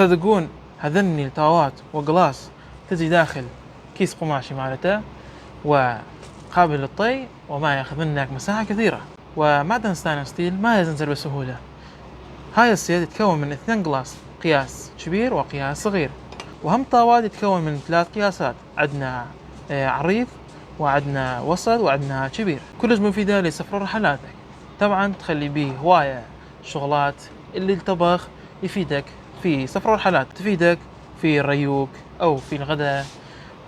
تصدقون هذني التاوات وقلاص تجي داخل كيس قماشي مالته وقابل للطي وما ياخذ منك مساحة كثيرة. ومعدن ستانلس ستيل ما يزنزل بسهولة. هاي السيد يتكون من 2 قلاص، قياس كبير وقياس صغير. وهم طاوات يتكون من 3 قياسات، عندنا عريض وعندنا وسط وعندنا كبير. كلش مفيدة لسفر رحلاتك، طبعا تخلي بيه هواية شغلات اللي الطبخ يفيدك في سفر رحلات، تفيدك في الريوق أو في الغداء،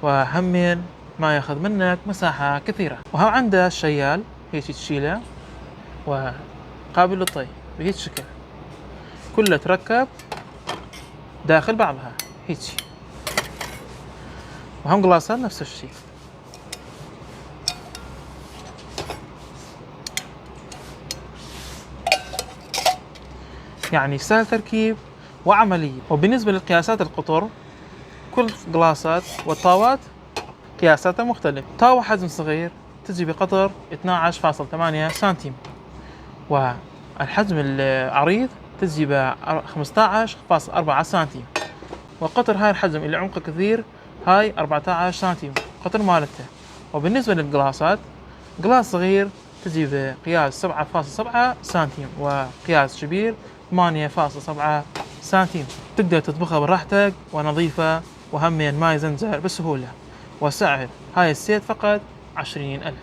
وهمين ما ياخذ منك مساحة كثيرة. وهم عنده الشيال هيك تشيله وقابل للطي بهيك شكل، كله تركب داخل بعضها هيك. وهم قلاصات نفس الشيء. يعني سهل تركيب وعملي. وبالنسبة للقياسات القطر، كل قلاصات والطاوات قياساتها مختلف. طاوة حجم صغير تجي بقطر 12.8 سنتيم، والحجم العريض تجي ب 15.4 سنتيم، وقطر هاي الحجم اللي عمقه كثير هاي 14 سنتيم قطر مالته. وبالنسبة للقلاصات، قلاص صغير تجي بقياس 7.7 سنتيم، وقياس كبير 8.7 سنتيم. تقدر تطبخها براحتك ونظيفة، وهمين ما يزنزر بسهولة. وسعر هاي السيت فقط 20,000.